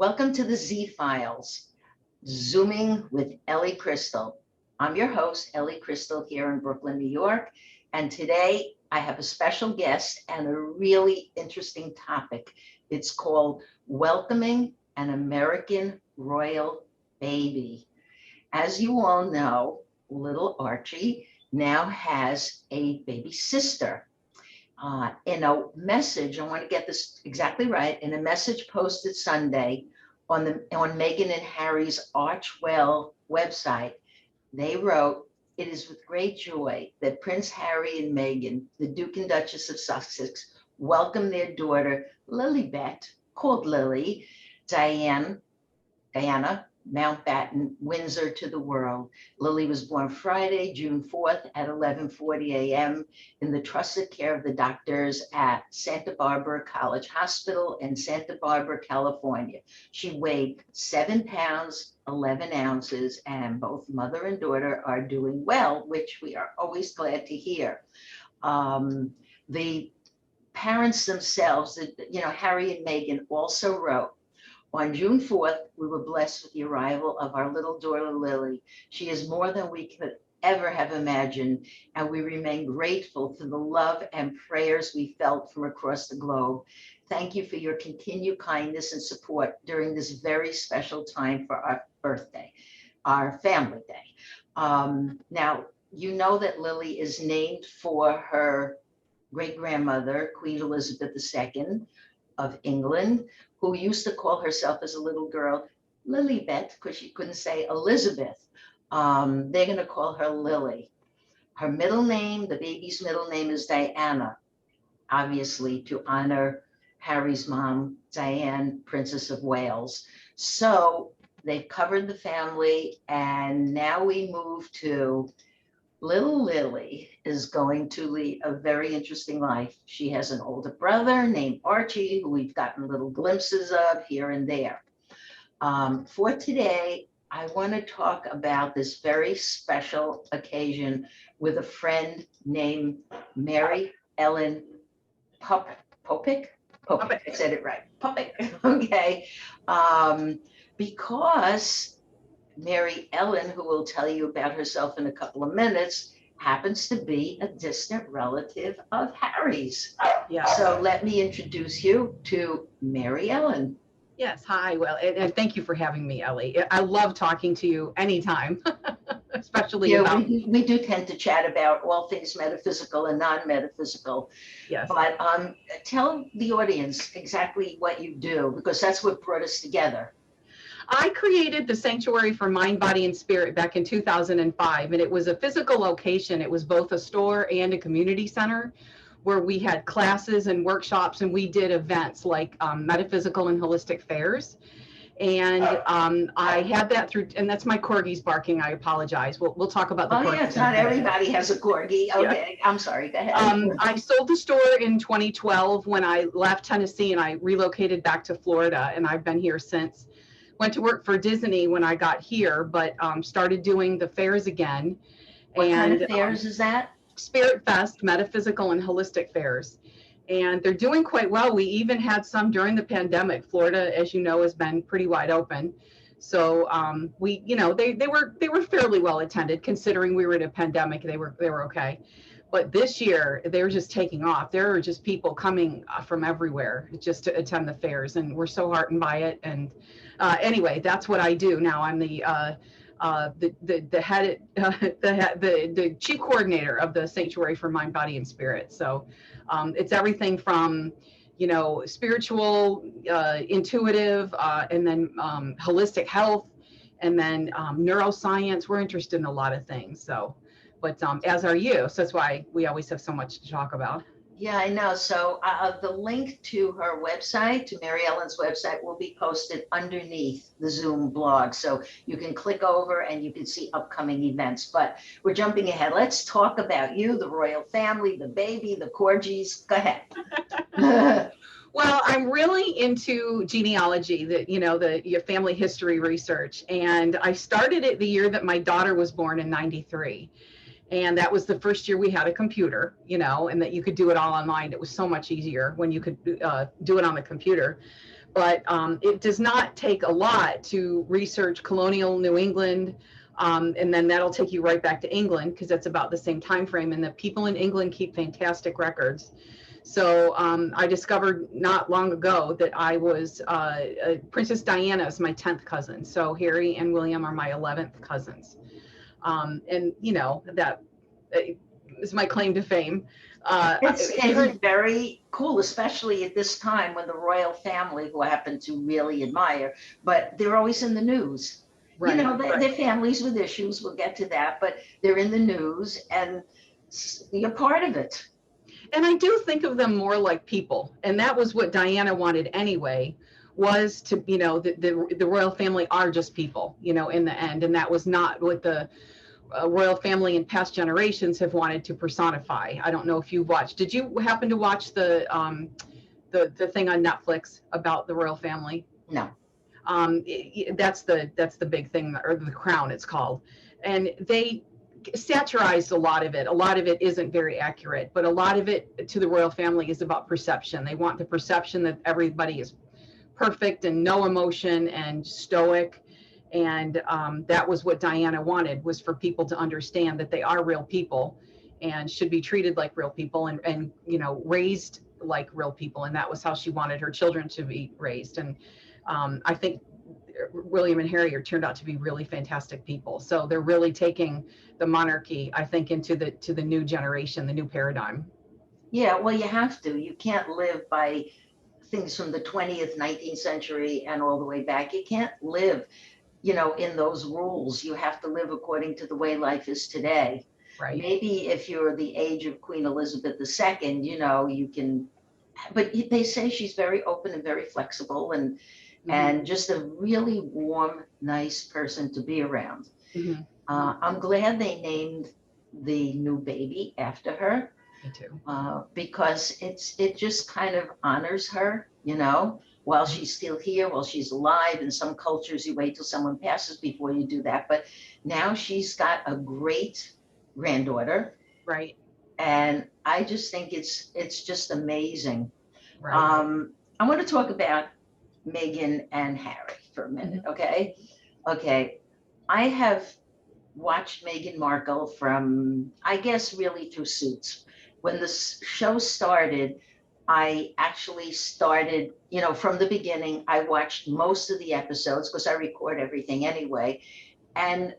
Welcome to the Z Files, Zooming with Ellie Crystal. I'm your host, Ellie Crystal, here in Brooklyn, New York. And today I have a special guest and a really interesting topic. It's called Welcoming an American Royal Baby. As you all know, little Archie now has a baby sister. In a message, I want to get this exactly right, in a message posted Sunday on Meghan and Harry's Archwell website, they wrote, "It is with great joy that Prince Harry and Meghan, the Duke and Duchess of Sussex, welcome their daughter, Lilibet, called Lili, Diana, Mountbatten-Windsor to the world. Lili was born Friday, June 4th at 11:40 a.m. in the trusted care of the doctors at Santa Barbara College Hospital in Santa Barbara, California. She weighed 7 pounds, 11 ounces, and both mother and daughter are doing well, which we are always glad to hear." The parents themselves, Harry and Meghan also wrote, "On June 4th, we were blessed with the arrival of our little daughter, Lili. She is more than we could ever have imagined, and we remain grateful for the love and prayers we felt from across the globe. Thank you for your continued kindness and support during this very special time for our birthday, our family day." Now, you know that Lili is named for her great-grandmother, Queen Elizabeth II of England, who used to call herself as a little girl Lilibet because she couldn't say Elizabeth. They're going to call her Lili. Her middle name, the baby's middle name, is Diana, obviously to honor Harry's mom, Diane, Princess of Wales. So they've covered the family, and now we move to little Lili is going to lead a very interesting life. She has an older brother named Archie, who we've gotten little glimpses of here and there. For today, I want to talk about this very special occasion with a friend named Mary Ellen Popyk. I said it right. Popek. Okay. Because Mary Ellen, who will tell you about herself in a couple of minutes, happens to be a distant relative of Harry's. Yeah. So let me introduce you to Mary Ellen. Yes. Hi. Well, and thank you for having me, Ellie. I love talking to you anytime, especially about. We do tend to chat about all things metaphysical and non-metaphysical. Yes. But tell the audience exactly what you do, because that's what brought us together. I created the Sanctuary for Mind, Body, and Spirit back in 2005, and it was a physical location. It was both a store and a community center where we had classes and workshops, and we did events like metaphysical and holistic fairs. And I had that through, and that's my corgis barking. I apologize. We'll talk about the corgis. Oh, yeah, not everybody has a corgi. Okay, yeah. I'm sorry, go ahead. I sold the store in 2012 when I left Tennessee and I relocated back to Florida, and I've been here since. Went to work for Disney when I got here, but started doing the fairs again. What kind of fairs is that? Spirit Fest, metaphysical and holistic fairs. And they're doing quite well. We even had some during the pandemic. Florida, as you know, has been pretty wide open. So they were fairly well attended considering we were in a pandemic. They were okay. But this year, they were just taking off. There are just people coming from everywhere just to attend the fairs, and we're so heartened by it. And anyway, that's what I do now. I'm the head, the chief coordinator of the Sanctuary for Mind, Body, and Spirit. So it's everything from spiritual, intuitive, and then holistic health, and then neuroscience. We're interested in a lot of things. So. But as are you, so that's why we always have so much to talk about. Yeah, I know. So the link to her website, to Mary Ellen's website, will be posted underneath the Zoom blog. So you can click over and you can see upcoming events. But we're jumping ahead. Let's talk about you, the royal family, the baby, the corgis. Go ahead. Well, I'm really into genealogy, your family history research. And I started it the year that my daughter was born in '93. And that was the first year we had a computer, and that you could do it all online. It was so much easier when you could do it on the computer. But it does not take a lot to research colonial New England, and then that'll take you right back to England because that's about the same time frame. And the people in England keep fantastic records. So I discovered not long ago that I was Princess Diana is my 10th cousin. So Harry and William are my 11th cousins, and you know that is my claim to fame. It's very cool, especially at this time when the royal family, who I happen to really admire, but they're always in the news. You Right, know, right. their families with issues, we'll get to that, but they're in the news and you're part of it. And I do think of them more like people, and that was what Diana wanted anyway, was to, you know, the royal family are just people, you know, in the end, and that was not what the royal family in past generations have wanted to personify. I don't know if you watched. Did you happen to watch the thing on Netflix about the royal family? No. That's the big thing, or the Crown, it's called, and they satirized a lot of it. A lot of it isn't very accurate, but a lot of it to the royal family is about perception. They want the perception that everybody is perfect and no emotion and stoic. And that was what Diana wanted, was for people to understand that they are real people and should be treated like real people, and you know, raised like real people. And that was how she wanted her children to be raised. And I think William and Harry are turned out to be really fantastic people. So they're really taking the monarchy, I think, into the new generation, the new paradigm. Yeah, well, you have to. You can't live by things from the 20th, 19th century and all the way back. You can't live, you know, in those rules. You have to live according to the way life is today. Right. Maybe if you're the age of Queen Elizabeth II, you know, you can, but they say she's very open and very flexible Mm-hmm. and just a really warm, nice person to be around. Mm-hmm. I'm glad they named the new baby after her, Me too. because it just kind of honors her, you know, while Mm-hmm. she's still here, while she's alive. In some cultures, you wait till someone passes before you do that. But now she's got a great granddaughter, Right. and I just think it's just amazing. Right. I want to talk about Meghan and Harry for a minute, Mm-hmm. okay? Okay, I have watched Meghan Markle from, I guess, really through Suits. When the show started, I actually started, you know, from the beginning. I watched most of the episodes because I record everything anyway. And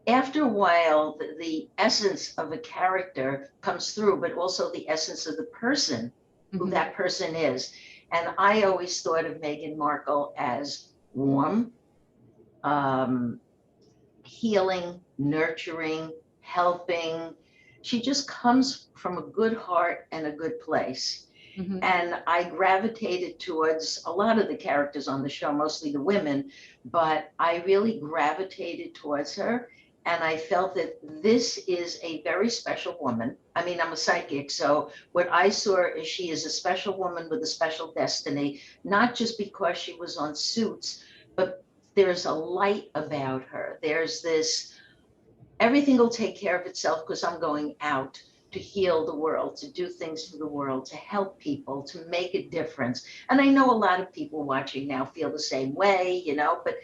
after a while, the essence of a character comes through, but also the essence of the person, who Mm-hmm. that person is. And I always thought of Meghan Markle as warm, um, healing, nurturing, helping. She just comes from a good heart and a good place. Mm-hmm. And I gravitated towards a lot of the characters on the show, mostly the women, but I really gravitated towards her. And I felt that this is a very special woman. I mean, I'm a psychic, so what I saw is she is a special woman with a special destiny, not just because she was on Suits, but there's a light about her. There's this, everything will take care of itself because I'm going out to heal the world, to do things for the world, to help people, to make a difference. And I know a lot of people watching now feel the same way, you know, but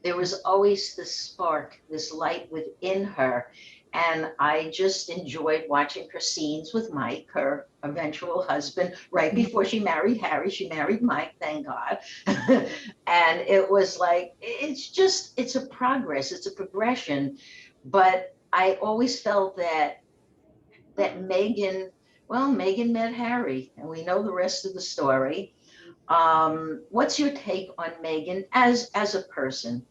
there was always this spark, this light within her. And I just enjoyed watching her scenes with Mike, her eventual husband. Right Mm-hmm. before she married Harry, she married Mike, thank God. And it was like, it's a progress, it's a progression. But I always felt that Meghan, well, Meghan met Harry, and we know the rest of the story. What's your take on Meghan as a person?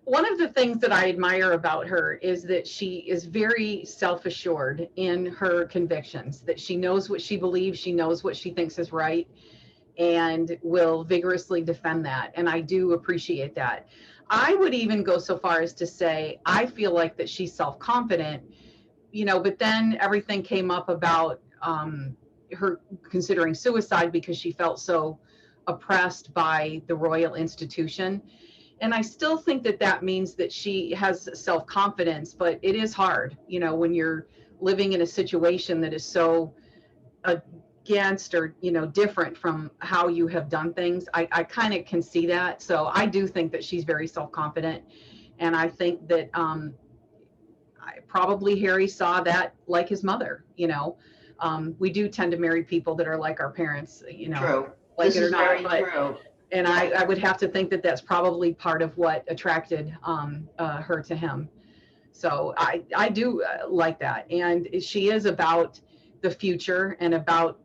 One of the things that I admire about her is that she is very self-assured in her convictions, that she knows what she believes, she knows what she thinks is right, and will vigorously defend that. And I do appreciate that. I would even go so far as to say, I feel like that she's self-confident, you know, but then everything came up about her considering suicide because she felt so oppressed by the royal institution. And I still think that that means that she has self-confidence, but it is hard, you know, when you're living in a situation that is so uh, against or, different from how you have done things. I kind of can see that. So I do think that she's very self-confident. And I think that probably Harry saw that like his mother, we do tend to marry people that are like our parents, True. like This it or is not. very But true. and Yeah. I would have to think that that's probably part of what attracted her to him. So I do like that. And she is about the future and about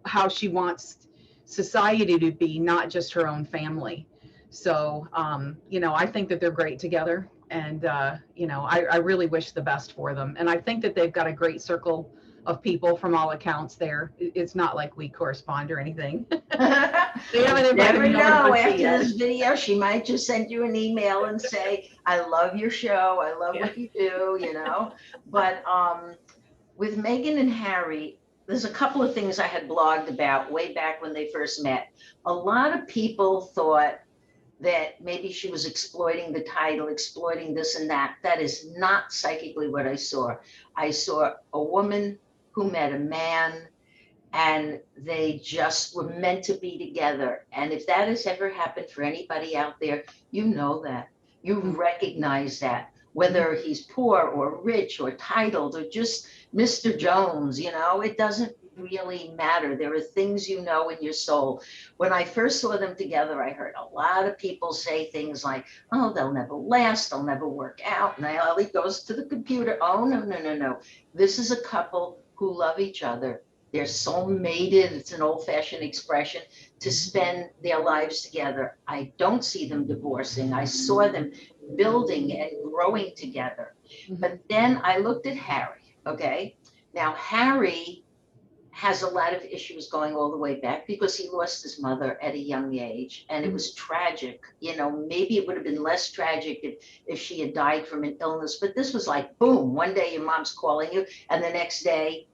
how she wants society to be, not just her own family. So, I think that they're great together. And, I really wish the best for them. And I think that they've got a great circle of people from all accounts there. It's not like we correspond or anything. They haven't invited Never me over know. for tea After yet. this video, she might just send you an email and say, I love your show. I love Yeah. what you do. But with Meghan and Harry, there's a couple of things I had blogged about way back when they first met. A lot of people thought that maybe she was exploiting the title, exploiting this and that. That is not psychically what I saw. I saw a woman who met a man and they just were meant to be together. And if that has ever happened for anybody out there, you know that. You recognize that, whether he's poor or rich or titled or just Mr. Jones, it doesn't really matter. There are things in your soul. When I first saw them together, I heard a lot of people say things like, oh, they'll never last, they'll never work out. And Ellie goes to the computer. Oh, no, no, no, no. This is a couple who love each other. They're so mated, it's an old-fashioned expression, to spend their lives together. I don't see them divorcing. I saw them building and growing together. But then I looked at Harry, okay? Now, Harry has a lot of issues going all the way back because he lost his mother at a young age, and it was tragic. Maybe it would have been less tragic if she had died from an illness, but this was like, boom, one day your mom's calling you, and the next day,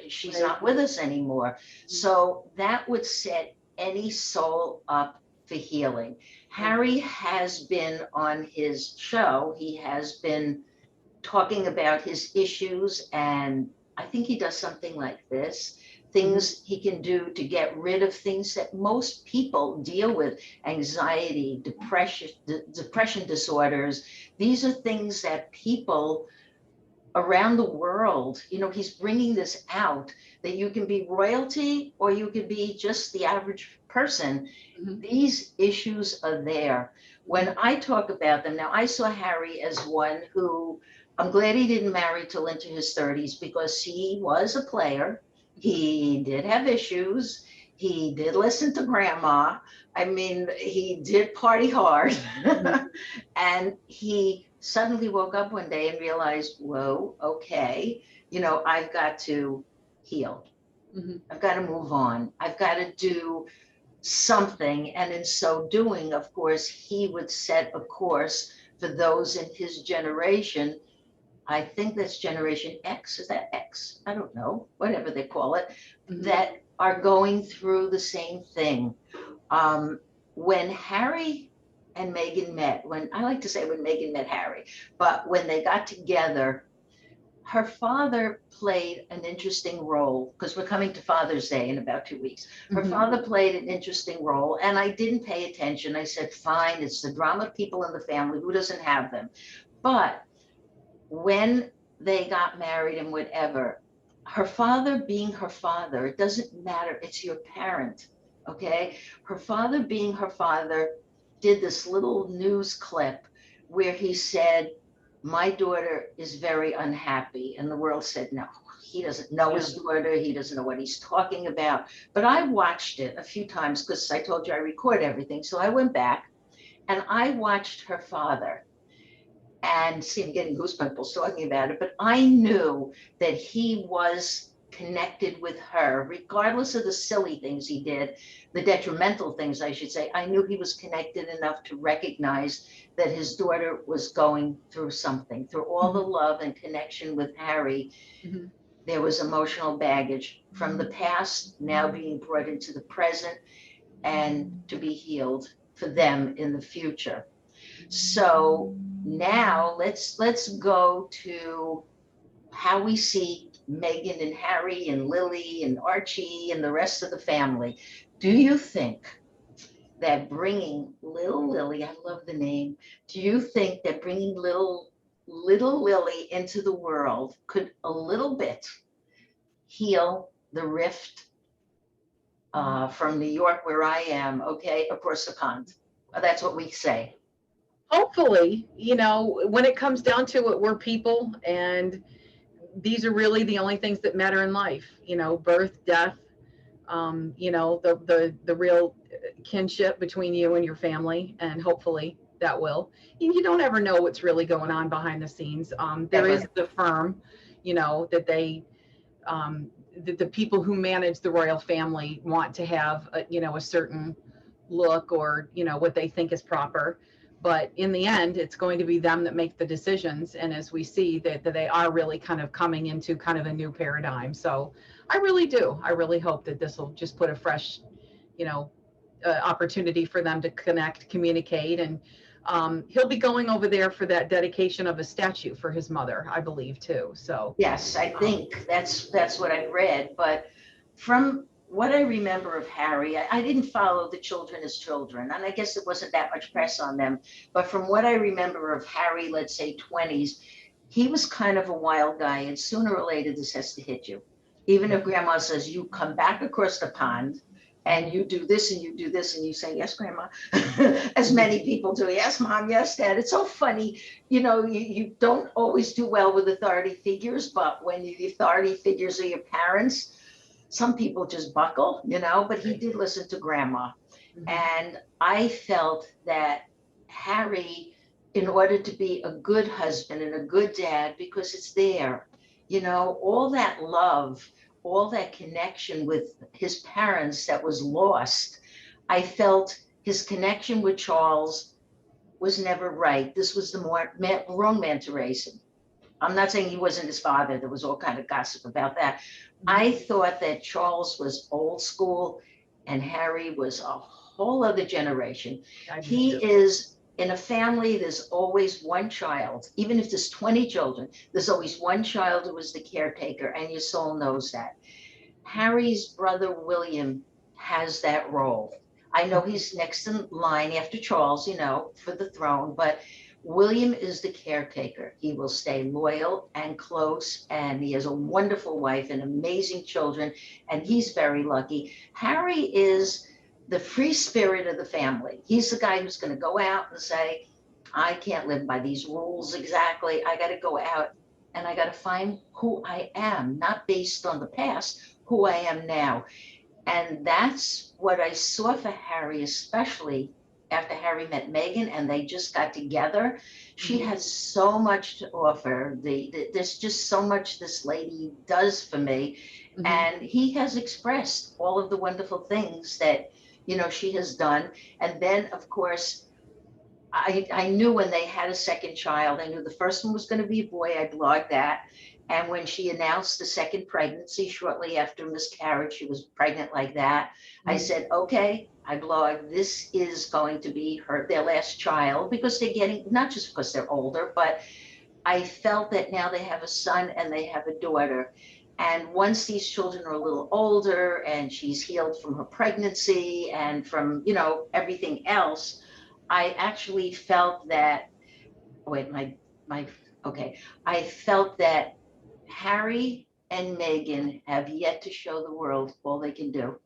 she's not with us anymore. So that would set any soul up for healing. Harry has been on his show. He has been talking about his issues, and I think he does something like this, things he can do to get rid of things that most people deal with: anxiety, depression disorders. These are things that people around the world, he's bringing this out, that you can be royalty or you can be just the average person. These issues are there. When I talk about them, now I saw Harry as one who, I'm glad he didn't marry till into his 30s, because he was a player. He did have issues. He did listen to grandma. I mean, he did party hard. And he suddenly woke up one day and realized, whoa, okay, I've got to heal. I've got to move on. I've got to do something. And in so doing, of course, he would set a course for those in his generation. I think that's Generation X. Is that X? I don't know, whatever they call it, that are going through the same thing. When Harry and Meghan met, I like to say when Meghan met Harry, but when they got together, her father played an interesting role, because we're coming to Father's Day in about 2 weeks. Her father played an interesting role, and I didn't pay attention. I said, fine, it's the drama people in the family. Who doesn't have them? But when they got married and whatever, her father being her father, it doesn't matter, it's your parent, okay? Her father being her father did this little news clip where he said, my daughter is very unhappy. And the world said, no, he doesn't know his daughter. He doesn't know what he's talking about. But I watched it a few times because I told you I record everything. So I went back and I watched her father. And see, I'm getting goosebumps talking about it, but I knew that he was connected with her, regardless of the silly things he did, the detrimental things, I should say. I knew he was connected enough to recognize that his daughter was going through something. Through all the love and connection with Harry, there was emotional baggage from the past now being brought into the present and to be healed for them in the future. So now let's go to how we see Meghan and Harry and Lili and Archie and the rest of the family. Do you think that bringing little Lili, I love the name, do you think that bringing little Lili into the world could a little bit heal the rift from New York, where I am, okay, across the pond? That's what we say. Hopefully, when it comes down to it, we're people, and these are really the only things that matter in life. Birth, death, the real kinship between you and your family, and hopefully that will. You don't ever know what's really going on behind the scenes. There Ever. is the firm, that the people who manage the royal family want to have a certain look, or what they think is proper. But in the end, it's going to be them that make the decisions. And as we see that they are really kind of coming into kind of a new paradigm. So I really do. I really hope that this will just put a fresh, opportunity for them to connect, communicate. And he'll be going over there for that dedication of a statue for his mother, I believe, too. So Yes, I think that's what I read. But from what I remember of Harry, I didn't follow the children as children, and I guess there wasn't that much press on them. But from what I remember of Harry, let's say 20s, he was kind of a wild guy, and sooner or later this has to hit you. Even if grandma says you come back across the pond and you do this and you do this, and you say, yes, grandma, as many people do. Yes, mom, yes, dad. It's so funny. You don't always do well with authority figures, but when the authority figures are your parents, some people just buckle, but he did listen to grandma. And I felt that Harry, in order to be a good husband and a good dad, because it's there, all that love, all that connection with his parents that was lost, I felt his connection with Charles was never right. This was the wrong man to raise him. I'm not saying he wasn't his father. There was all kind of gossip about that. I thought that Charles was old school and Harry was a whole other generation. He is in a family, there's always one child. Even if there's 20 children, there's always one child who is the caretaker, and your soul knows that. Harry's brother William has that role. I know he's next in line after Charles, for the throne, but William is the caretaker. He will stay loyal and close, and he has a wonderful wife and amazing children, and he's very lucky. Harry is the free spirit of the family. He's the guy who's going to go out and say, I can't live by these rules exactly. I got to go out and I got to find who I am, not based on the past, who I am now. And that's what I saw for Harry, especially after Harry met Meghan and they just got together. She has so much to offer. There's just so much this lady does for me. And he has expressed all of the wonderful things that, she has done. And then, of course, I knew when they had a second child, I knew the first one was going to be a boy. I blogged that. And when she announced the second pregnancy shortly after miscarriage, she was pregnant like that. I said, okay, I blogged, this is going to be their last child, because they're getting, not just because they're older, but I felt that now they have a son and they have a daughter. And once these children are a little older and she's healed from her pregnancy and from, everything else, I actually felt that, wait, okay. I felt that Harry and Meghan have yet to show the world all they can do.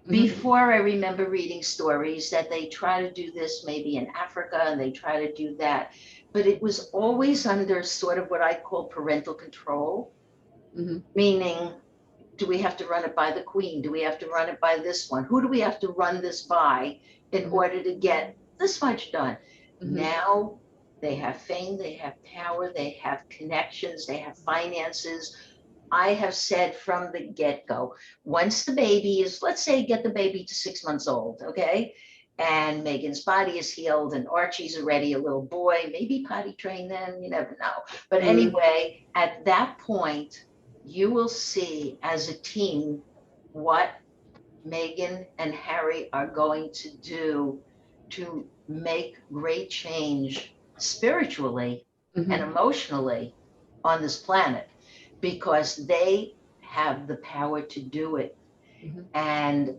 Before, I remember reading stories that they try to do this maybe in Africa and they try to do that, but it was always under sort of what I call parental control, meaning, do we have to run it by the Queen? Do we have to run it by this one? Who do we have to run this by in order to get this much done? Now they have fame, they have power, they have connections, they have finances. I have said from the get-go, once the baby is, let's say, get the baby to 6 months old, okay? And Meghan's body is healed and Archie's already a little boy, maybe potty trained then, you never know. But anyway, at that point, you will see as a team what Meghan and Harry are going to do to make great change spiritually and emotionally on this planet. because they have the power to do it. Mhm. And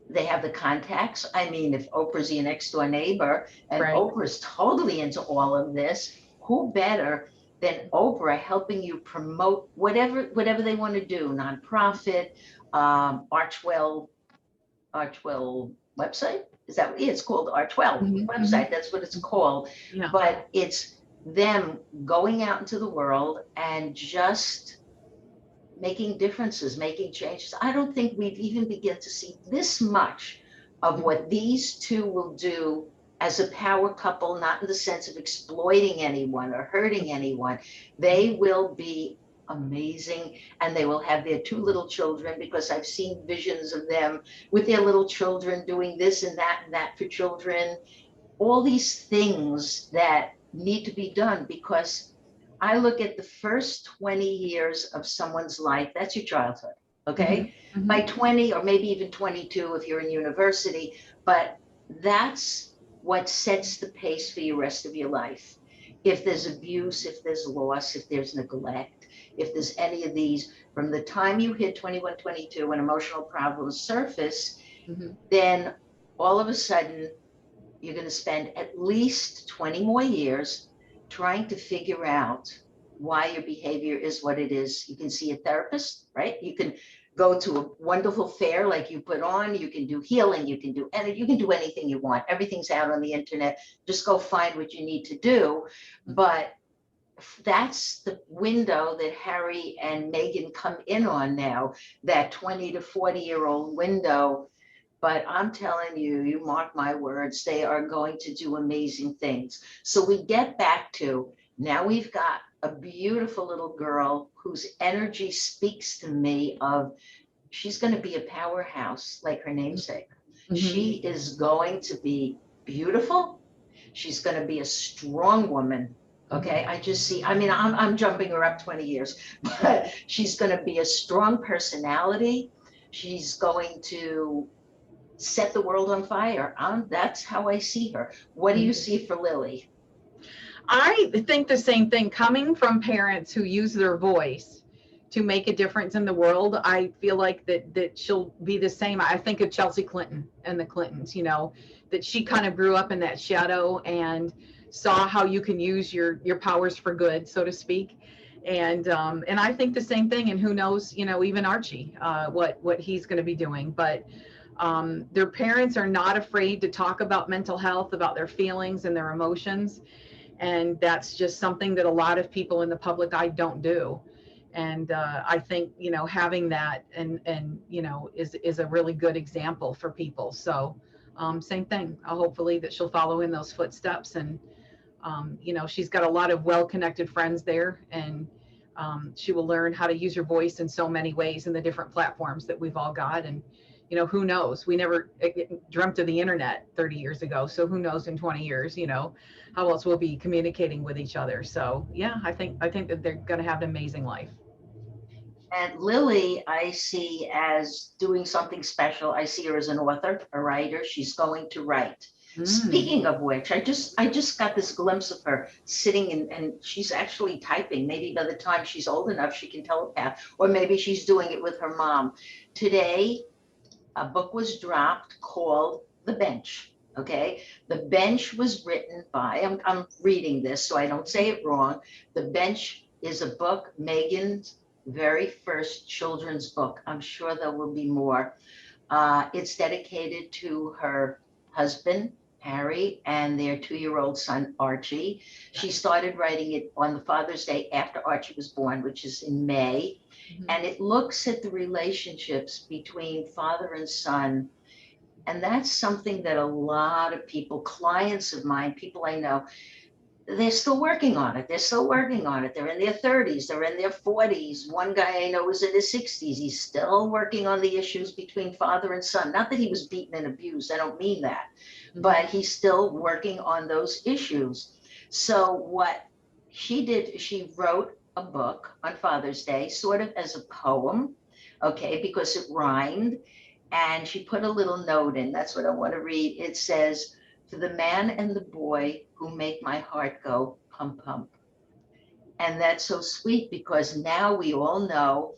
they have the contacts. I mean, if Oprah's your next door neighbor and Right. Oprah's totally into all of this, who better than Oprah helping you promote whatever they want to do, nonprofit, Archwell website? Is that what it's called? Archwell Mhm, mhm. website. That's what it's called. Yeah. But it's them going out into the world and just making differences, making changes. I don't think we've even begun to see this much of Mhm. what these two will do as a power couple, not in the sense of exploiting anyone or hurting anyone. They will be amazing, and they will have their two little children, because I've seen visions of them with their little children doing this and that for children, all these things that need to be done, because I look at the first 20 years of someone's life, that's your childhood, Mhm. okay? By Mhm. 20 or maybe even 22 if you're in university, but that's what sets the pace for your rest of your life. If there's abuse, if there's loss, if there's neglect, if there's any of these, from the time you hit 21, 22, when emotional problems surface, Mhm. then all of a sudden you're going to spend at least 20 more years trying to figure out why your behavior is what it is. You can see a therapist, right? You can go to a wonderful fair like you put on. You can do healing. You can do anything you want. Everything's out on the internet. Just go find what you need to do. But that's the window that Harry and Meghan come in on now, that 20 to 40-year-old window. But I'm telling you, you mark my words, they are going to do amazing things. So we get back to, now we've got a beautiful little girl whose energy speaks to me of, she's going to be a powerhouse like her namesake. Mhm. She is going to be beautiful. She's going to be a strong woman. Okay, Mhm. I just see, I mean, I'm jumping her up 20 years, but she's going to be a strong personality. She's going to set the world on fire. That's how I see her. What do you Mhm. see for Lily? I think the same thing. Coming from parents who use their voice to make a difference in the world, I feel like that she'll be the same. I think of Chelsea Clinton and the Clintons, that she kind of grew up in that shadow and saw how you can use your powers for good, so to speak. And I think the same thing. And who knows, even Archie, what he's going to be doing. But their parents are not afraid to talk about mental health, about their feelings and their emotions, and that's just something that a lot of people in the public eye don't do. And I think having that and is a really good example for people. So same thing. Hopefully that she'll follow in those footsteps, and she's got a lot of well-connected friends there, and she will learn how to use her voice in so many ways in the different platforms that we've all got. And who knows, we never dreamt of the internet 30 years ago, so who knows in 20 years how else we'll be communicating with each other. So yeah, I think that they're going to have an amazing life. And Lily, I see as doing something special. I see her as an author, a writer. She's going to write. Mm. Speaking of which, I just got this glimpse of her sitting and she's actually typing. Maybe by the time she's old enough, she can telepath, or maybe she's doing it with her mom. Today, a book was dropped called The Bench. Okay. The Bench was written by, I'm reading this so I don't say it wrong. The Bench is a book, Meghan's very first children's book. I'm sure there will be more. It's dedicated to her husband, Harry, and their 2-year-old son, Archie. She started writing it on the Father's Day after Archie was born, which is in May. Mhm. And it looks at the relationships between father and son. And that's something that a lot of people, clients of mine, people I know, they're still working on it. They're still working on it. They're in their 30s, they're in their 40s. One guy I know is in his 60s. He's still working on the issues between father and son. Not that he was beaten and abused, I don't mean that, Mhm. but he's still working on those issues. So, what she did, she wrote a book on Father's Day, sort of as a poem, okay, because it rhymed. And she put a little note in. That's what I want to read. It says, "For the man and the boy who make my heart go pump, pump." And that's so sweet because now we all know,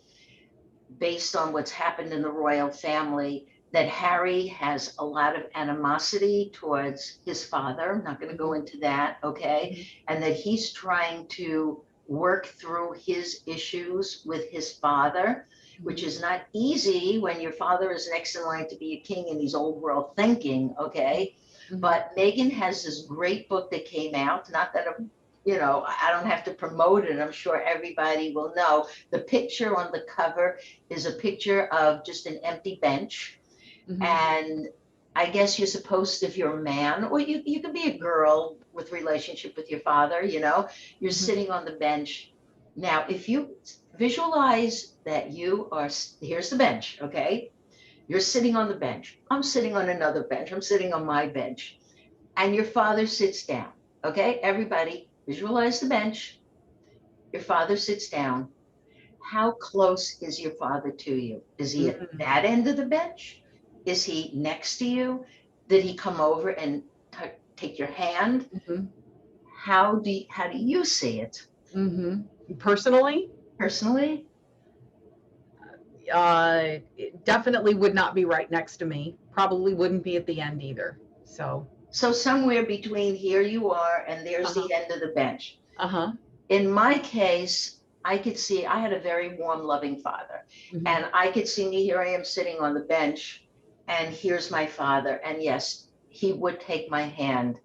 based on what's happened in the royal family, that Harry has a lot of animosity towards his father. I'm not going to go into that, okay? And that he's trying to work through his issues with his father, which is not easy when your father is next in line to be a king and he's old world thinking, okay? But Meghan has this great book that came out, not that I don't have to promote it. I'm sure everybody will know. The picture on the cover is a picture of just an empty bench. And I guess you're supposed, if you're a man, or you could be a girl with relationship with your father, you're sitting on the bench. Now, if you visualize that here's the bench, okay? You're sitting on the bench. I'm sitting on another bench. I'm sitting on my bench. And your father sits down, okay? Everybody visualize the bench. Your father sits down. How close is your father to you? Is he at that end of the bench? Is he next to you? Did he come over and take your hand? How do you see it? Personally, Personally? it definitely would not be right next to me. Probably wouldn't be at the end either. So somewhere between here you are and there's the end of the bench. In my case, I could see I had a very warm, loving father. And I could see me, here I am sitting on the bench, and here's my father. And yes, he would take my hand.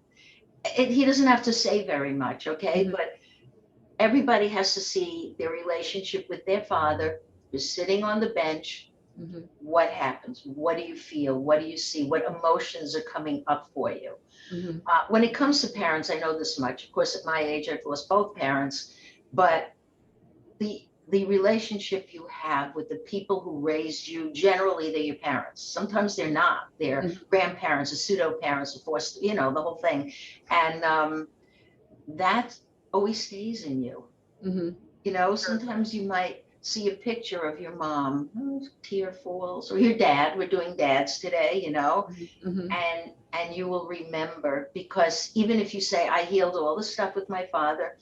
He doesn't have to say very much, okay? But everybody has to see their relationship with their father. You're sitting on the bench. What happens? What do you feel? What do you see? What emotions are coming up for you? When it comes to parents, I know this much. Of course, at my age, I've lost both parents, but the relationship you have with the people who raised you, generally they're your parents. Sometimes they're not. They're grandparents, or pseudo parents, or forced, the whole thing. And that always stays in you. Sometimes you might see a picture of your mom, tear falls, or your dad. We're doing dads today, and you will remember, because even if you say, I healed all the stuff with my father,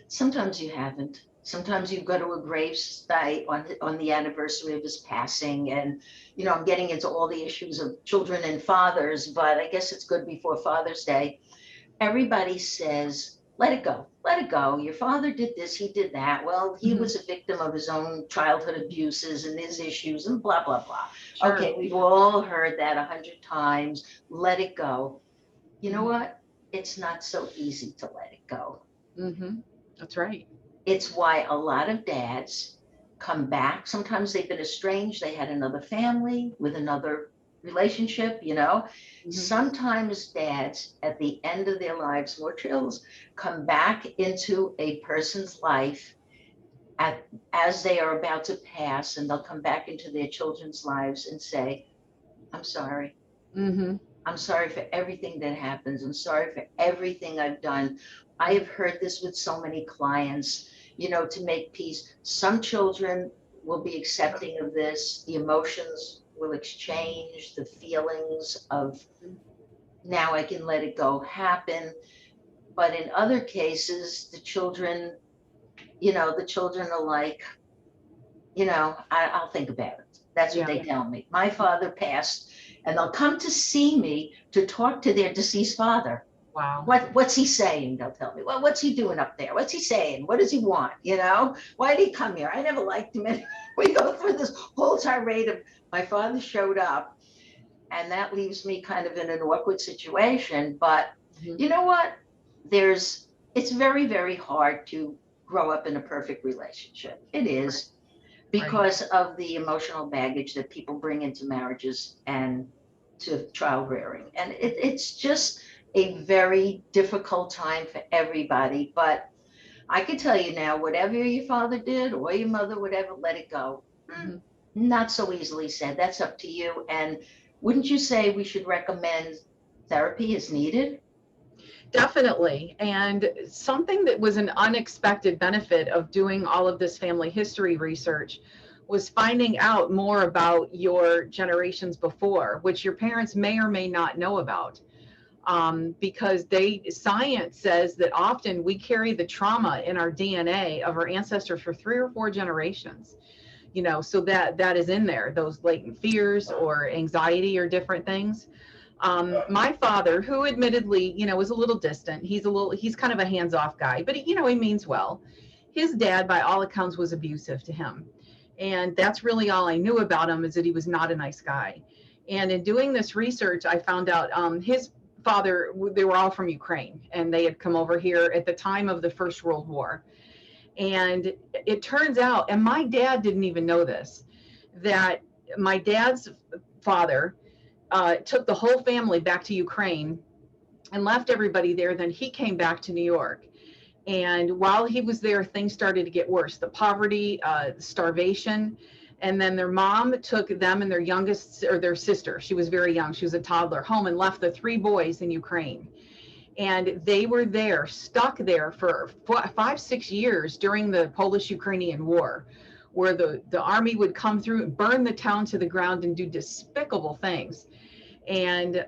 sometimes you haven't. Sometimes you go to a grave site on the anniversary of his passing, and I'm getting into all the issues of children and fathers, but I guess it's good before Father's Day. Everybody says, let it go, let it go. Your father did this, he did that. Well, he was a victim of his own childhood abuses and his issues and blah, blah, blah. Sure. Okay, we've all heard that 100 times. Let it go. You know what? It's not so easy to let it go. That's right. It's why a lot of dads come back. Sometimes they've been estranged. They had another family with another relationship, Sometimes dads at the end of their lives, more chills, come back into a person's life as they are about to pass, and they'll come back into their children's lives and say, I'm sorry. I'm sorry for everything that happens. I'm sorry for everything I've done. I have heard this with so many clients, to make peace. Some children will be accepting of this. The emotions will exchange, the feelings of now I can let it go happen. But in other cases, the children are like, I'll think about it. That's what they tell me. My father passed, and they'll come to see me to talk to their deceased father. Wow. What's he saying? They'll tell me. Well, what's he doing up there? What's he saying? What does he want? Why did he come here? I never liked him. We go through this whole tirade of my father showed up, and that leaves me kind of in an awkward situation. But you know what? It's very, very hard to grow up in a perfect relationship. It is. Because of the emotional baggage that people bring into marriages and to child rearing. And it's just a very difficult time for everybody. But I can tell you now, whatever your father did or your mother, whatever, let it go. Not so easily said. That's up to you. And wouldn't you say we should recommend therapy as needed? Definitely. And something that was an unexpected benefit of doing all of this family history research was finding out more about your generations before, which your parents may or may not know about. because science says that often we carry the trauma in our DNA of our ancestors for 3 or 4 generations. So that is in there, those latent fears or anxiety or different things. My father, who admittedly, was a little distant, he's kind of a hands-off guy, but he means well. His dad, by all accounts, was abusive to him. And that's really all I knew about him, is that he was not a nice guy. And in doing this research, I found out his father, they were all from Ukraine, and they had come over here at the time of the First World War. And it turns out, and my dad didn't even know this, that my dad's father took the whole family back to Ukraine and left everybody there. Then he came back to New York. And while he was there, things started to get worse. The poverty, starvation. And then their mom took them and their youngest, or their sister, she was very young, she was a toddler, home, and left the 3 boys in Ukraine. And they were there, stuck there for 5-6 years during the Polish-Ukrainian War, where the army would come through and burn the town to the ground and do despicable things. And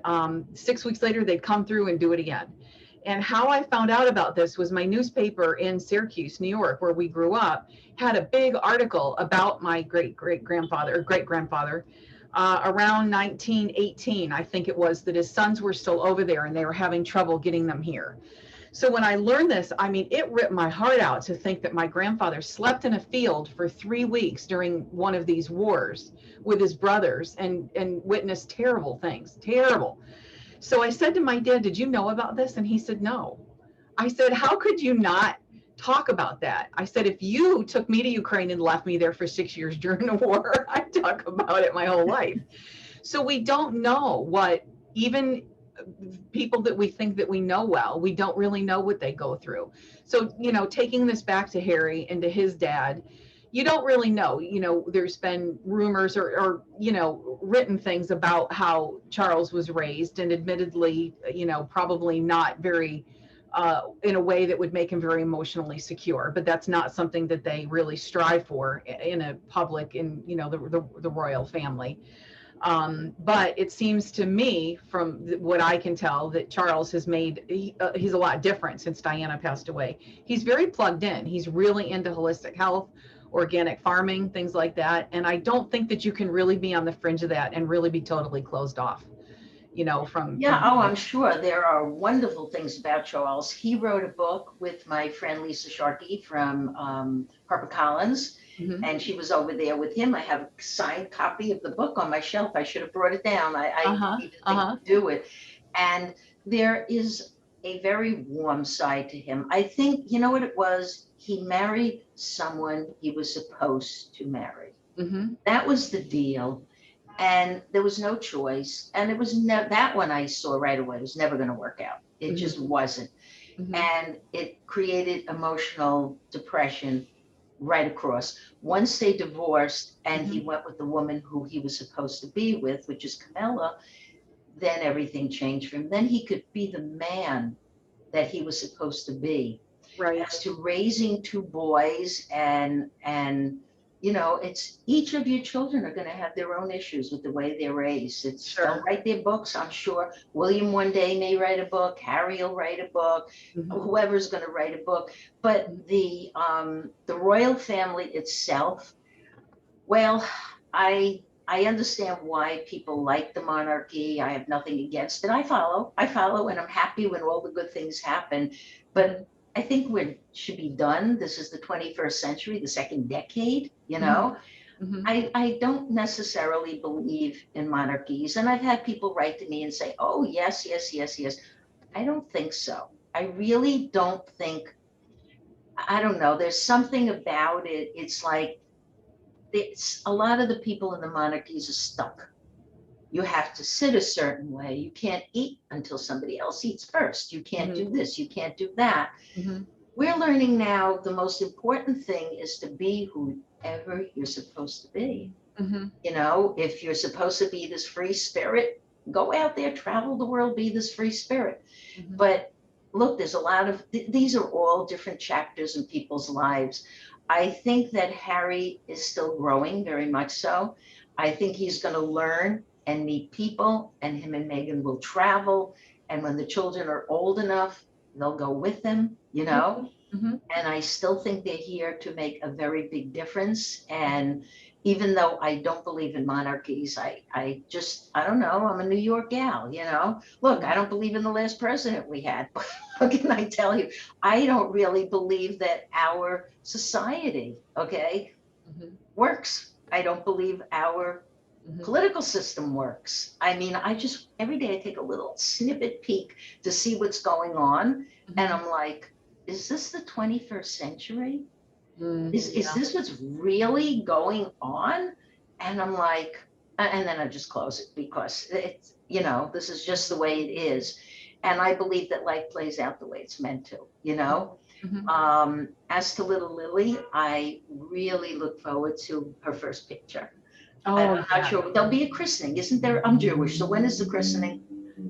6 weeks later, they'd come through and do it again. And how I found out about this was my newspaper in Syracuse, New York, where we grew up, had a big article about my great-grandfather around 1918, I think it was, that his sons were still over there and they were having trouble getting them here. So when I learned this, it ripped my heart out to think that my grandfather slept in a field for 3 weeks during one of these wars with his brothers and witnessed terrible things, terrible. So I said to my dad, "Did you know about this?" And he said, "No." I said, "How could you not talk about that?" I said, "If you took me to Ukraine and left me there for 6 years during the war, I'd talk about it my whole life." So we don't know what, even people that we think that we know well, we don't really know what they go through. So, taking this back to Harry and to his dad, you don't really know. There's been rumors or written things about how Charles was raised, and admittedly, probably not very, in a way that would make him very emotionally secure. But that's not something that they really strive for in a public, in the royal family. But it seems to me, from what I can tell, that Charles has he's a lot different since Diana passed away. He's very plugged in. He's really into holistic health, organic farming, things like that. And I don't think that you can really be on the fringe of that and really be totally closed off, from. Yeah, oh, I'm sure there are wonderful things about Charles. He wrote a book with my friend Lisa Sharkey from HarperCollins, Mhm. and she was over there with him. I have a signed copy of the book on my shelf. I should have brought it down. I Uh-huh. didn't even think Uh-huh. to do it. And there is a very warm side to him. I think, you know what it was? He married someone he was supposed to marry. Mhm. That was the deal. And there was no choice. And it was that one I saw right away. It was never going to work out. It Mhm. just wasn't. Mhm. And it created emotional depression right across. Once they divorced and he went with the woman who he was supposed to be with, which is Camilla, then everything changed for him. Then he could be the man that he was supposed to be. Right. As to raising 2 boys, and it's each of your children are going to have their own issues with the way they're raised. They'll Sure. write their books, I'm sure. William one day may write a book, Harry will write a book, Mhm. whoever's going to write a book. But the royal family itself, well, I understand why people like the monarchy. I have nothing against it. I follow, and I'm happy when all the good things happen. But I think we should be done. This is the 21st century, the second decade, Mhm. Mhm. I don't necessarily believe in monarchies. And I've had people write to me and say, oh, yes, yes, yes, yes. I don't think so. I really don't think, I don't know. There's something about it. It's like, it's a lot of the people in the monarchies are stuck. You have to sit a certain way. You can't eat until somebody else eats first. You can't Mhm. do this. You can't do that. Mhm. We're learning now the most important thing is to be whoever you're supposed to be. Mhm. If you're supposed to be this free spirit, go out there, travel the world, be this free spirit. Mhm. But look, there's a lot of these are all different chapters in people's lives. I think that Harry is still growing, very much so. I think he's going to learn and meet people, and him and Meghan will travel. And when the children are old enough, they'll go with them, you know? Mhm. And I still think they're here to make a very big difference. And even though I don't believe in monarchies, I don't know, I'm a New York gal, you know? Look, I don't believe in the last president we had. What can I tell you? I don't really believe that our society, okay, Mhm. works. I don't believe our Mhm. political system works. I mean, I just every day I take a little snippet peek to see what's going on, and Mhm. I'm like, is this the 21st century? Is Yeah. this what's really going on? And I'm like, and then I just close it because it's, this is just the way it is. And I believe that life plays out the way it's meant to, you know? Mhm. As to little Lily, I really look forward to her first picture. I'm Oh not yeah. sure. There'll be a christening, isn't there? I'm Jewish, so when is the christening?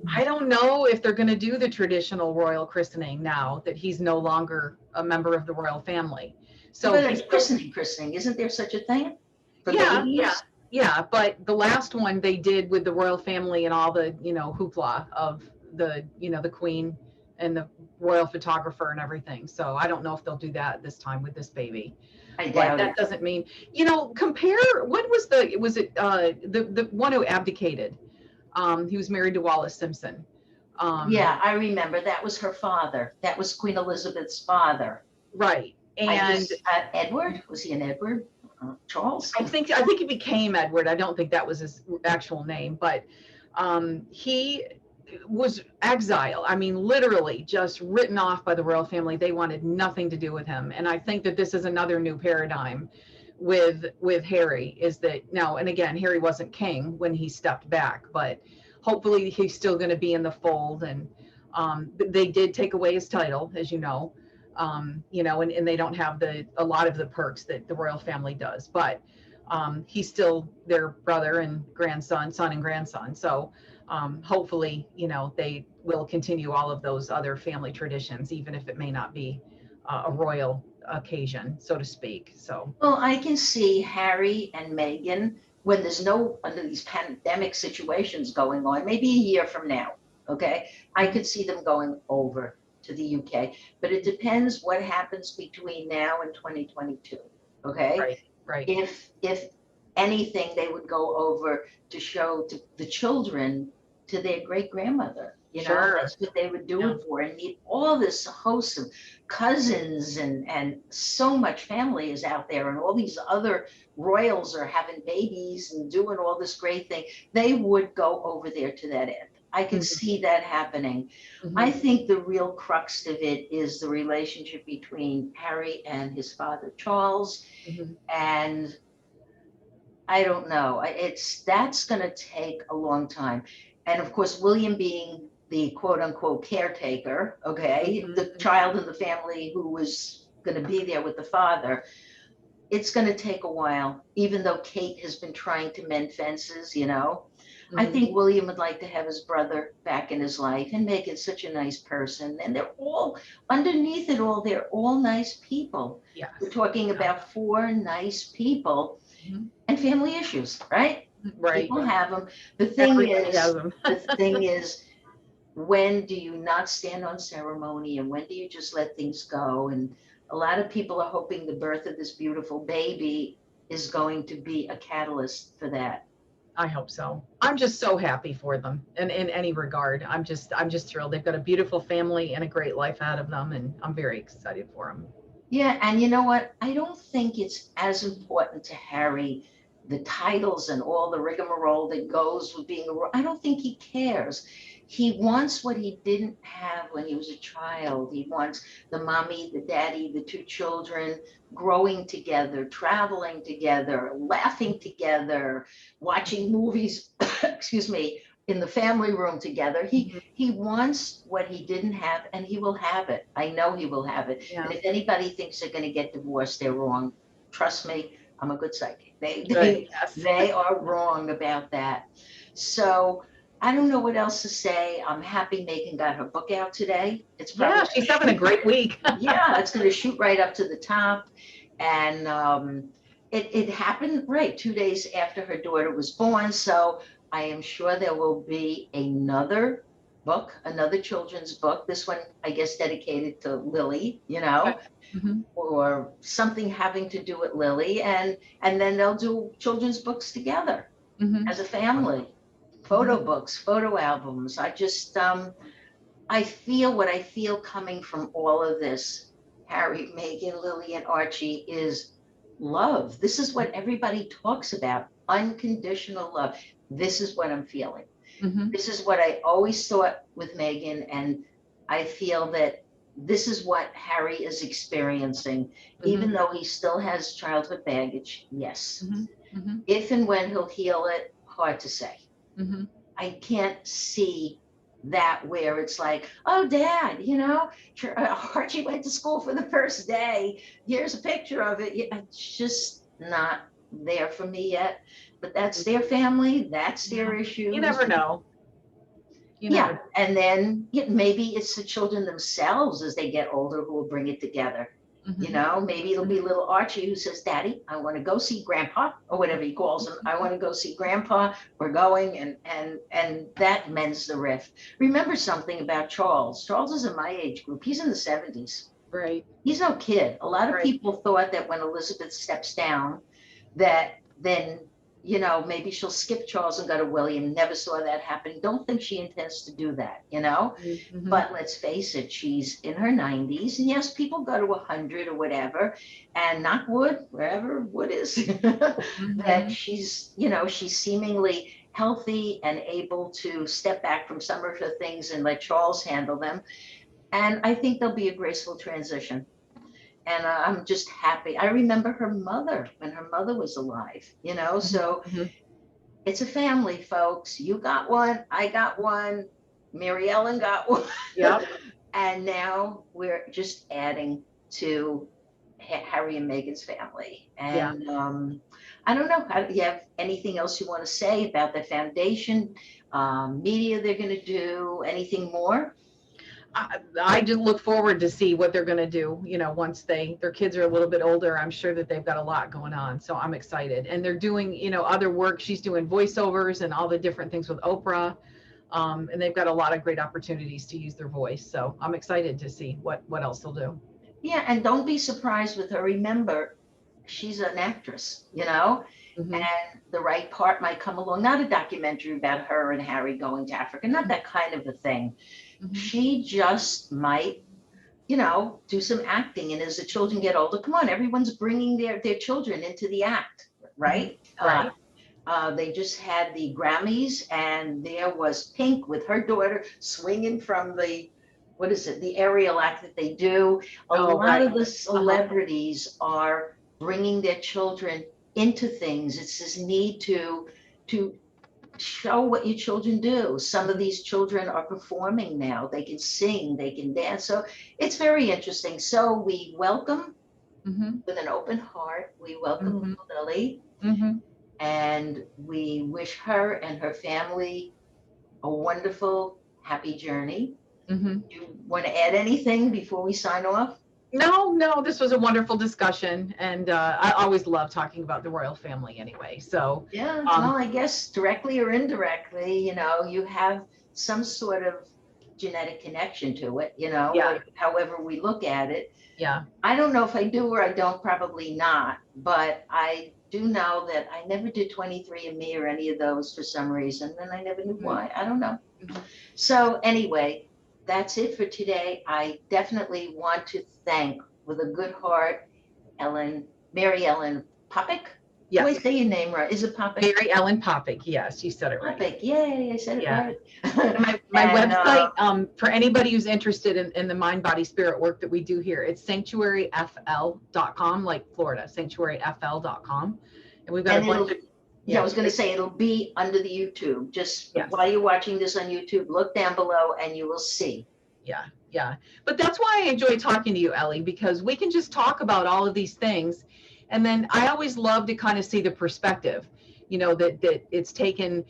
I don't know if they're going to do the traditional royal christening now that he's no longer a member of the royal family. So But he's a still, christening, isn't there such a thing for yeah, yeah, babies? yeah. But the last one they did with the royal family and all the, hoopla of the queen and the royal photographer and everything. So I don't know if they'll do that this time with this baby. I But doubt that it. doesn't mean, compare, what was it, the one who abdicated? He was married to Wallace Simpson. Yeah, I remember that was her father. That was Queen Elizabeth's father. Right. I And guess Edward, was he an Edward? Charles? I think he became Edward. I don't think that was his actual name, but he was exile. I mean, literally just written off by the royal family. They wanted nothing to do with him. And I think that this is another new paradigm with Harry, is that now, and again, Harry wasn't king when he stepped back, but hopefully he's still going to be in the fold. And they did take away his title, as you know. And they don't have a lot of the perks that the royal family does, but he's still their brother and grandson, son and grandson. So hopefully, they will continue all of those other family traditions, even if it may not be a royal occasion, so to speak. So, Well, I can see Harry and Meghan when there's no under these pandemic situations going on, maybe a year from now. Okay. I could see them going over to the UK, but it depends what happens between now and 2022. Okay. right, right. If anything, they would go over to show to the children to their great grandmother. Sure. That's what they would do Yeah. it for, and meet all this host of cousins and so much family is out there, and all these other royals are having babies and doing all this great thing. They would go over there to that end. I could Mhm, see that happening. I mhm, think the real crux of it is the relationship between Harry and his father Charles, mhm. and I don't know. That's going to take a long time. And of course, William being the quote unquote caretaker, okay, Mhm, the child in the family who was going to be there with the father, it's going to take a while, even though Kate has been trying to mend fences. I mhm. think William would like to have his brother back in his life and make it such a nice person. And they're all, underneath it all, they're all nice people. We're Yes. talking Yeah. about four nice people Mhm. and family issues, right? Right. People have them. The thing Everybody has is, them. the thing is, when do you not stand on ceremony and when do you just let things go? And a lot of people are hoping the birth of this beautiful baby is going to be a catalyst for that. I hope so. I'm just so happy for them in any regard. I'm just thrilled. They've got a beautiful family and a great life out of them, and I'm very excited for them. Yeah, and you know what? I don't think it's as important to Harry, the titles and all the rigmarole that goes with being I don't think he cares. He wants what he didn't have when he was a child. He wants the mommy, the daddy, the two children growing together, traveling together, laughing together, watching movies, excuse me, in the family room together. He Mhm. he wants what he didn't have and he will have it. I know he will have it. And Yeah. if anybody thinks they're going to get divorced, they're wrong. Trust me, I'm a good psychic. They Good. they Yes. they are wrong about that. So I don't know what else to say. I'm happy Megan got her book out today. It's probably Yeah, going to she's having a shoot. great week. Yeah, it's going to shoot right up to the top. And it happened right 2 days after her daughter was born. So I am sure there will be another book, another children's book. This one, I guess, dedicated to Lili, Okay. Hmm. or something having to do with Lili, and then they'll do children's books together Hmm. as a family, Hmm. photo books, photo albums. I just I feel what I feel coming from all of this, Harry, Meghan, Lili, and Archie, is love. This is what everybody talks about, unconditional love. This is what I'm feeling. Hmm. This is what I always thought with Meghan, and I feel that this is what Harry is experiencing, Hmm. even though he still has childhood baggage. Yes. Hmm. Hmm. If and when he'll heal it, hard to say. Hmm. I can't see that where it's like, oh, dad, Archie went to school for the first day. Here's a picture of it. It's just not there for me yet. But that's their family. That's Yeah. their You issues. never know. You never Yeah. know. And then maybe it's the children themselves as they get older who will bring it together. Hmm. Maybe it'll be little Archie who says, Daddy, I want to go see Grandpa, or whatever he calls him. I want to go see Grandpa. We're going, and that mends the rift. Remember something about Charles. Charles is in my age group. He's in the 70s. Right. He's no kid. A lot of Right. people thought that when Elizabeth steps down, that then maybe she'll skip Charles and go to William. Never saw that happen. Don't think she intends to do that. Hmm. But let's face it, she's in her 90s. And yes, people go to 100 or whatever, and knock wood, wherever wood is, that Hmm. she's seemingly healthy and able to step back from some of her things and let Charles handle them. And I think there'll be a graceful transition. And I'm just happy. I remember her mother when her mother was alive. So Hmm. it's a family, folks. You got one, I got one, Mary Ellen got one. Yep. And now we're just adding to Harry and Meghan's family. Yeah. And I don't know. Do you have anything else you want to say about the foundation, media they're going to do, anything more? I just look forward to see what they're going to do. Once their kids are a little bit older, I'm sure that they've got a lot going on. So I'm excited, and they're doing, other work. She's doing voiceovers and all the different things with Oprah, and they've got a lot of great opportunities to use their voice. So I'm excited to see what else they'll do. Yeah, and don't be surprised with her. Remember, she's an actress, Hmm. and the right part might come along. Not a documentary about her and Harry going to Africa, not that kind of a thing. Hmm. She just might, do some acting. And as the children get older, come on, everyone's bringing their children into the act, Hmm. right? Right. They just had the Grammys, and there was Pink with her daughter swinging from what is it, the aerial act that they do. A Oh, lot right. of the Uh-huh. celebrities are bringing their children into things. It's this need to show what your children do. Some of Hmm. these children are performing now. They can sing, they can dance. So it's very interesting. So we welcome Hmm. with an open heart. We welcome Hmm. little Lily, Hmm. and we wish her and her family a wonderful, happy journey. Hmm. You want to add anything before we sign off? No, no, this was a wonderful discussion, and I always love talking about the royal family anyway. So, Yeah, um, well, I guess directly or indirectly, you have some sort of genetic connection to it, yeah, however we look at it. yeah. I don't know if I do or I don't, probably not, but I do know that I never did 23andMe or any of those for some reason, and I never knew Mhm, why. I don't know. mhm. So anyway, that's it for today. I definitely want to thank with a good heart, Mary Ellen Popek. Do I Yes, say your name right? Is it Popek? Mary Ellen Popyk. Yes, you said it right. Popek. Yay, I said it Yeah. right. And my And website, for anybody who's interested in the mind, body, spirit work that we do here, it's sanctuaryfl.com, like Florida, sanctuaryfl.com. And we've got a and bunch it'll, of, yeah, I yeah, was going to say it'll be under the YouTube. Just while yes. you're watching this on YouTube, look down below and you will see. Yeah, yeah. But that's why I enjoy talking to you, Ellie, because we can just talk about all of these things. And then I always love to kind of see the perspective, that it's taken,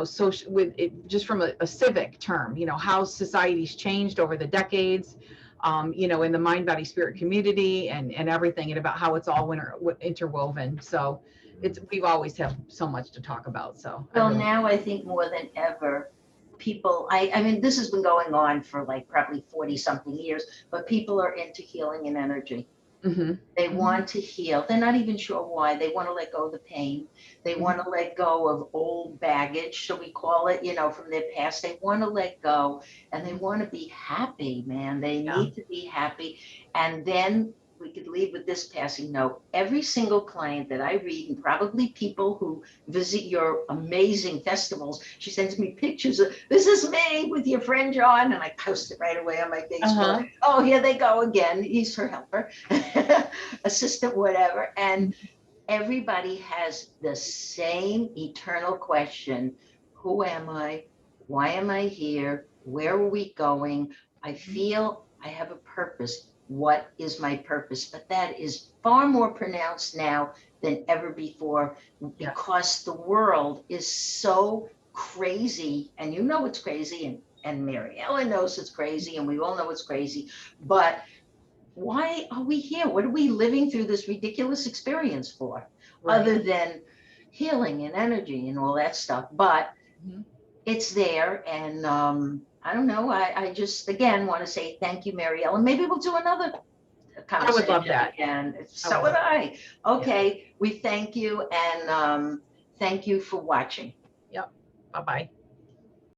social with it just from a civic term, how society's changed over the decades, in the mind, body, spirit community and everything, and about how it's all interwoven. So we've always have so much to talk about. So I Well, really, now I think more than ever, people, I mean, this has been going on for like probably 40 something years, but people are into healing and energy. Mm-hmm. They Mm-hmm. want to heal. They're not even sure why. They want to let go of the pain. They want to let go of old baggage, so we call it, from their past. They want to let go and they want to be happy, man. They Yeah. need to be happy. And then we could leave with this passing note. Every single client that I read, and probably people who visit your amazing festivals, she sends me pictures of, this is me with your friend John, and I post it right away on my Facebook. Uh-huh. Oh, here they go again. He's her helper. Assistant, whatever. And everybody has the same eternal question: who am I? Why am I here? Where are we going? I feel I have a purpose. What is my purpose? But that is far more pronounced now than ever before, Yes. because the world is so crazy, and it's crazy, and Mary Ellen knows it's crazy, and we all know it's crazy. But why are we here? What are we living through this ridiculous experience for, Right. other than healing and energy and all that stuff? But Mm-hmm. it's there. And I don't know. I just, again, want to say thank you, Mary Ellen. Maybe we'll do another I would love conversation that. again. I So would would love that. I. Yeah. Okay. We thank you. And thank you for watching. Yep. Bye-bye.